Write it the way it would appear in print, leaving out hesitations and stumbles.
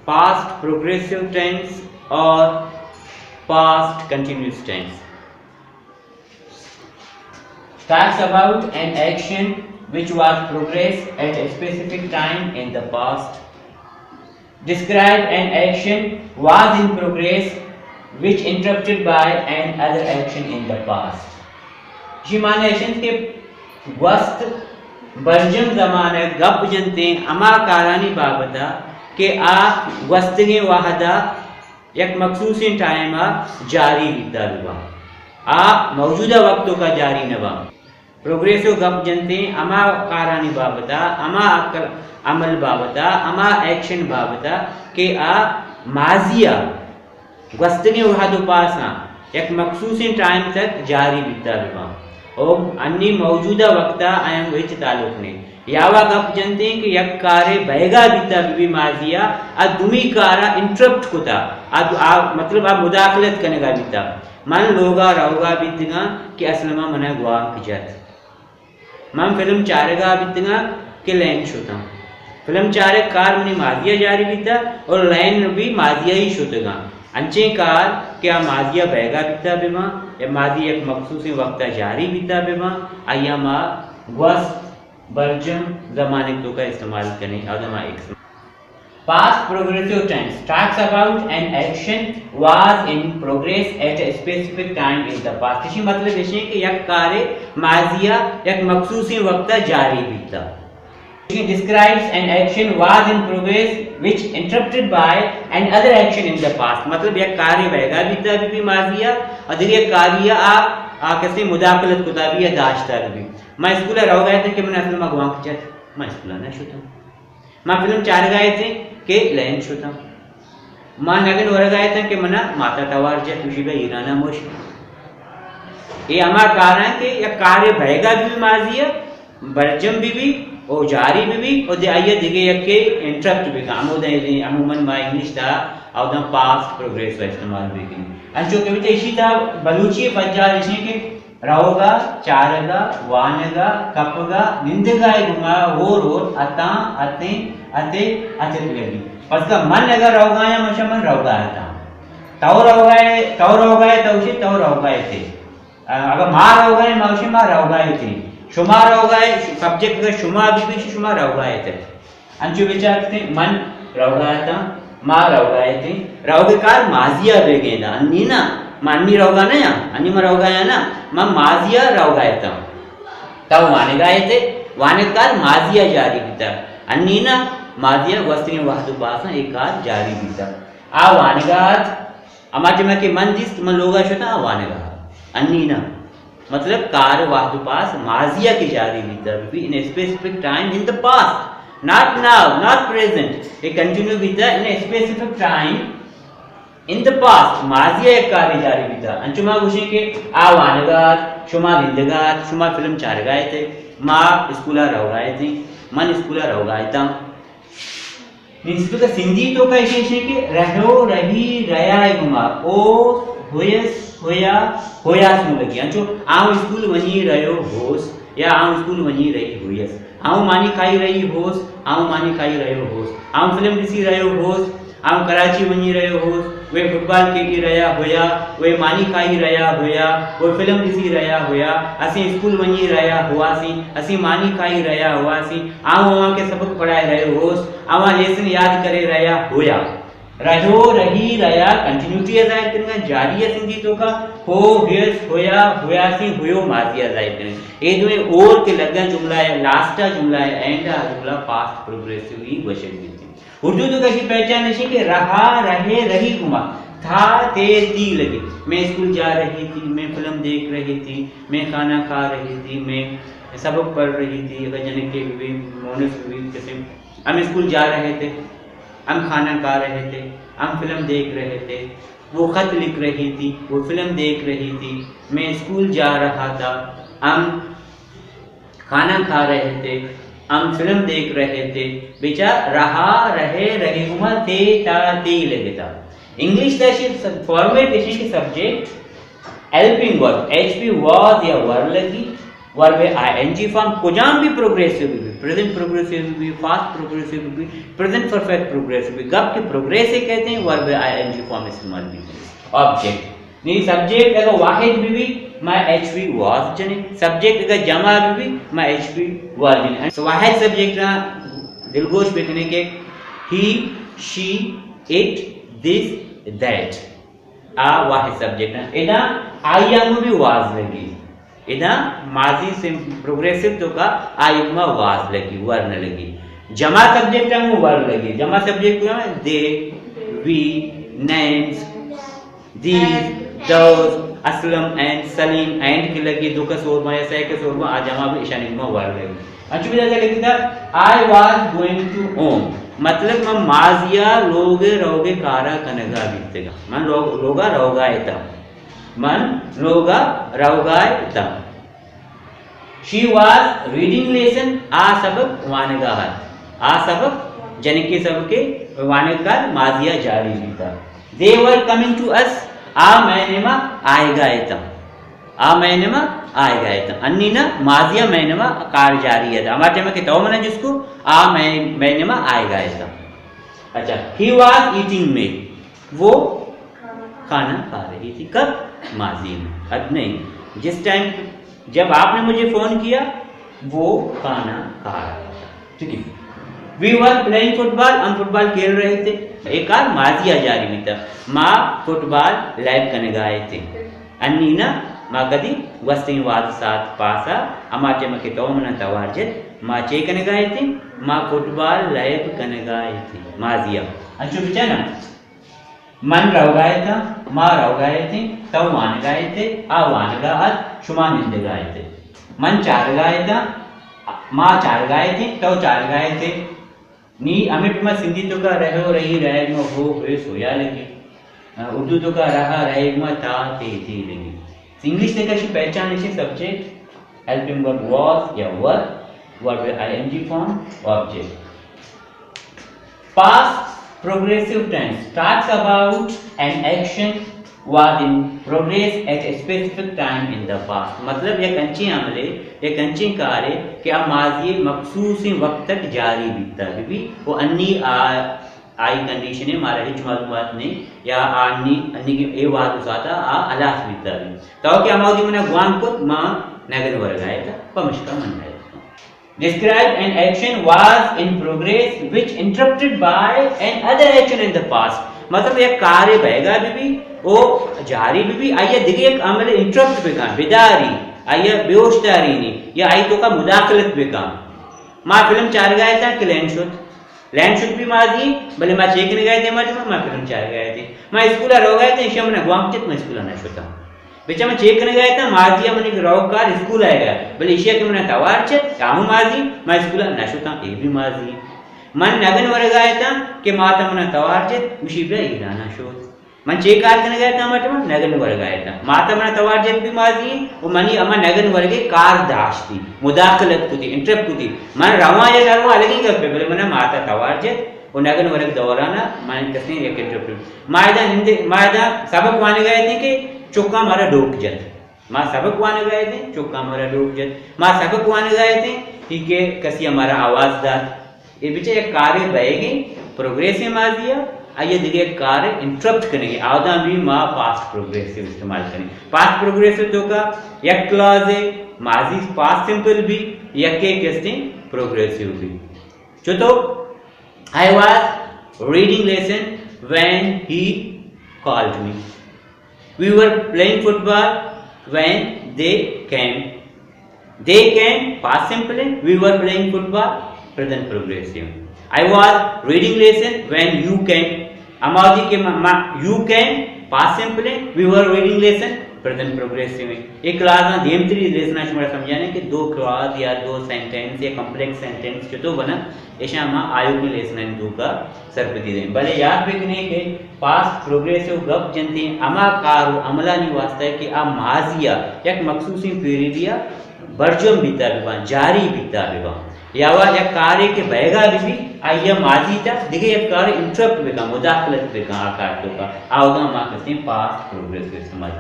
past progressive tense or past continuous tense. Talks about an action which was progressed at a specific time in the past. Describe an action was in progress which interrupted by another action in the past. मान action के वस्त बर्जम ज़माने गप जनते अमा कारानी बाबता के आ वस्तगे वाहदा एक मखसूस टाइम जारी बीता हुआ आ मौजूदा वक्तों का जारी नवा प्रोग्रेसिव गप जनते अमा कारानी बाबता अमा अमल बाबता अमा एक्शन बाबता के आ माजिया वस्तगे वाहदो पासा एक मखसूस टाइम तक जारी बीता हुआ और अन्य मौजूदा वक्ता आयम विच ताल्लुक ने यावा गप जनते कि यक कारे बैगा बीता भी माजिया आ दुमी कारा इंटरप्ट कुता आ मतलब आ मुदाखलत करने का बीता मन लोगा रहोगा बीतगा कि असलमा मना गुआ की जात मन फिल्म चारेगा बीतगा कि लैन शुता फिल्म चारे कार मनी माजिया जारी बीता और लैन भी माजिया ही शुतगा अंचे कार क्या माजिया बैगा बीता बेमा या माजी एक मखसूस वक्त जारी बीता बेमा आयामा वस्त बर्जम ज़माने तो का इस्तेमाल करें आदमा एक past progressive tense talks about an action was in progress at a specific time in the past इसी मतलब है कि यक कार्य माजिया एक मखसूस वक्त जारी बीता describes an action was in progress which interrupted by another action in the past मतलब यह कार्य बैगा बीता भी माजिया और यह कार्य आ कैसे मुदाखलत कुता भी या दाश्ता भी मैं स्कूल रह गए थे कि मैंने असल में गुआं किया मैं स्कूल ना शुता मैं फिल्म चार गए थे कि लाइन शुता मैं नगन वर गए थे कि मना माता तवार जे तुझी बे ईराना मोश ये हमारा कारण कि यह कार्य बैगा भी माजिया बर्जम भी और जारी भी और दे आइए दिगे यके इंटरप्ट भी कामो दे अमूमन मा इंग्लिश दा और द पास्ट प्रोग्रेस का इस्तेमाल भी की अंचो के विते इसी दा बलूची पंजा इसी के रहोगा चारगा वानगा कपगा निंदगा गुमा और अता अते अते अते लगी बस का मन अगर रहोगा या मशमन रहोगा आता तौ रहोगा तो उसी तौ रहोगा थे अगर मार रहोगा या मौशी मार रहोगा थे शुमार होगा सब्जेक्ट का शुमार भी शुमार होगा थे अंचु विचार थे मन रहोगा था मां रहोगा थे रहोगे कार माजिया बेगेदा अन्नी ना माननी रहोगा ना या अन्नी में रहोगा या ना मैं माजिया रहोगा था तब वाने गाए थे वाने कार माजिया जारी बीता अन्नी ना माजिया वस्त्री वाहदु पासा एक कार जारी बीता आ वाने गात अमाज में के मन दिस तुम लोगा शता वाने गा अन्नी ना मतलब कार वाहदु पास माजिया की जारी बीता भी in specific time in the past not now not present it continue बीता in specific time in the past माजिया एक कार्य जारी बीता अंचुमा गुशी के आ वानगात शुमा लिंदगात शुमा फिल्म चार गाए थे मां स्कूला रह गए थे मन स्कूला रह गए था मींस तो सिंधी तो का है कि रहो रही रया गुमा ओ होयस होया होया सुन लगी अंचो आउ स्कूल वनी रयो होस या आउ स्कूल वनी रही होयस आउ मानी खाई रही होस आउ मानी खाई रयो होस आउ फिल्म दिसी रयो होस आउ कराची वनी रयो होस वे फुटबॉल खेली रया होया वे मानी खाई रया होया वो फिल्म दिसी रया होया असी स्कूल वनी रया हुआसी असी मानी खाई रया हुआसी आउ वहां के सबक पढ़ाए रयो होस आवा लेसन याद करे रया होया रहो रही रया कंटिन्यूटी जाहिर करना जारी है सिंधी तो का हो हियस होया होयासी हुयो माजिया जाहिर करना ये दो और के लगा जुमला है लास्ट जुमला है एंड जुमला पास्ट प्रोग्रेसिव ही वचन देती उर्दू तो कैसी पहचान है कि रहा रहे रही घुमा था थे ती लगे मैं स्कूल जा रही थी मैं फिल्म देख रही थी मैं खाना खा रही थी मैं सबक पढ़ रही थी जने के भी मोनस भी जैसे हम स्कूल जा रहे थे हम खाना खा रहे थे हम फिल्म देख रहे थे वो खत लिख रही थी वो फिल्म देख रही थी मैं स्कूल जा रहा था हम खाना खा रहे थे हम फिल्म देख रहे थे बेचा रहा रहे रहे हुआ थे ता ते लगे था इंग्लिश दैट फॉर्मेट इसी की subject helping verb HP was या वर्ब लगी वर्ब आईएनजी फॉर्म कुजाम भी प्रोग्रेसिव भी प्रेजेंट प्रोग्रेसिव भी, पास्ट प्रोग्रेसिव भी, प्रेजेंट परफेक्ट प्रोग्रेसिव भी। गप के प्रोग्रेस से कहते हैं, वर्ब आईएनजी फॉर्म इस्तेमाल भी। ऑब्जेक्ट नहीं, सब्जेक्ट अगर वाहिद भी माय एचपी वाज जने, सब्जेक्ट अगर जमा भी माय एचपी वाज जने। सो वाहिद सब्जेक्ट ना दिलगोश बेतने के ही, शी, इट, दिस, दैट आ वाहिद सब्जेक्ट ना। इदा आयंग भी वाज लगी, इदा माजी से प्रोग्रेसिव तो का आयुमा वाज लगी, वर्ण लगी। जमा सब्जेक्ट हम वर्ण लगी, जमा सब्जेक्ट क्या है? They, we, names, these, those, Aslam and Salim and की लगी, दो का सोरमा या सह के सोरमा आ जमा भी ईशानी में वर्ण लगी। अच्छी भी जैसे लिखी था I was going to home, मतलब मैं माजिया लोगे रहोगे कारा कनगा बीतेगा, मन लोगा रहोगाए था, मन लोगा रहोगाए। शी वाज रीडिंग लेसन, आ सबक वानगाहत, आ सबक जनिके सबके वानगार माजिया जारी बीता। दे वर कमिंग टू अस, आ महीने में आएगा था, आ महीने में आएगा था। अन्नी ना माजिया महीने में कार जारी है था, हमारे में किताब में जिसको आ महीने में आएगा था। अच्छा, ही वाज ईटिंग में, वो खाना खा रही थी, कब? माजी में। अब नहीं, जिस टाइम जब आपने मुझे फोन किया वो खाना खा रहा था, ठीक है। वी वर प्लेइंग फुटबॉल, हम फुटबॉल खेल रहे थे। एक आर माजिया जारी में था, माँ फुटबॉल लाइव करने गए थे। अन्नी ना माँ कदी वस्ती वाद साथ पासा अमाचे में किताब में तवारजत माँ चे करने गए थे, माँ फुटबॉल लाइव करने गए थे, माजिया। अच्छा बच्चा ना, मन रह गए था, माँ रह गए थे, तव मान गए थे, आ वान गात शुमा निंद गए थे। मन चार गए था, माँ चार गए थे, तव चार गए थे। नी अमिट में सिंधी तो का रहो रही रहे में हो सोया लगी, उर्दू तो का रहा रहे में था ते थी लगी। इंग्लिश से कैसी पहचान इसे सब्जेक्ट हेल्पिंग वर्ब वाज या were, verb ING form, object. Past progressive tense talks about an action was in progress at a specific time in the past, मतलब यह कंची अमले, यह कंची कार्य कि अब माजी मखसूस वक्त तक जारी बीतता है भी वो अन्नी आई कंडीशन है हमारा हिच मालूमात ने या अन्नी अन्नी के ए बात उसाता आ अलास बीतता है तो क्या माउदी मना गुआम को मां नगर वर्गाए था पमशका मन है। Describe an action was in progress which interrupted by an other action in the past, मतलब एक कार्य बहेगा भी वो जारी भी आइए दिखे एक अमल इंटरप्ट भी काम बिदारी आइए बेहोशदारी नहीं या आई तो का मुदाखलत भी काम। माँ फिल्म चार गए था कि लैंड शुद्ध भी माजी भले माँ चेक नहीं गए थे माँ फिल्म चार गए थे माँ स्कूल रो गए थे शम ने गुआमचित मैं स्कूल ना शुता बेचा मैं चेक करने गया था माजिया मने रौकार स्कूल आएगा भले ईशिया के मने तवार छे काहू माजी मैं स्कूल नशुता ए भी माजी मन नगन वर गया था कि माता मने तवार छे उसी पे ईराना शो मन चेक कार करने गया था मत में नगन वर गया था माता मने तवार छे भी माजी वो मनी अमा नगन वर के कार दाश्ती मुदाखलत कुती इंटरप्ट कुती मन रवा या रवा अलग ही कर भले मने माता तवार छे वो नगन वर के दौरान मन कसने एक इंटरप्ट मायदा सबक माने गए थे कि चौका मारा डोक जत माँ सबक वाने गए थे चौका मारा डोक जत माँ सबक वाने गए थे ठीक है कसी हमारा आवाजदार ये पीछे एक कार्य बहेगी प्रोग्रेसिव माजिया आइए देखिए कार्य इंटरप्ट करेंगे आवदा भी माँ पास्ट प्रोग्रेसिव इस्तेमाल करेंगे। पास्ट प्रोग्रेसिव तो का एक क्लॉज है माजी पास्ट सिंपल भी एक के कहते हैं प्रोग्रेसिव भी। जो तो I was reading lesson when he called me, we were playing football when they came. They came past simple, we were playing football present progressive. I was reading lesson when you came. अमादी के you came past simple, we were reading lesson present progressive. एक class में धीम तरी lesson आज समझाने कि दो class या दो सेंटेंस या कॉम्प्लेक्स सेंटेंस जो तो बना ऐसा हम आयोग में लेसन दो का सरपति दें भले याद भी नहीं के पास्ट प्रोग्रेसिव गप जनती अमा कारो अमला नहीं वास्ता है कि आ माजिया एक मखसूसी पीरियड बर्जम बीता विवाह जारी बीता विवाह या वह एक कार्य के बहेगा भी आइए माजी था देखिए एक कार्य इंटरप्ट बेगा मुदाखलत बेगा आकार तो का आओगा माँ कहते हैं पास्ट प्रोग्रेसिव इस्तेमाल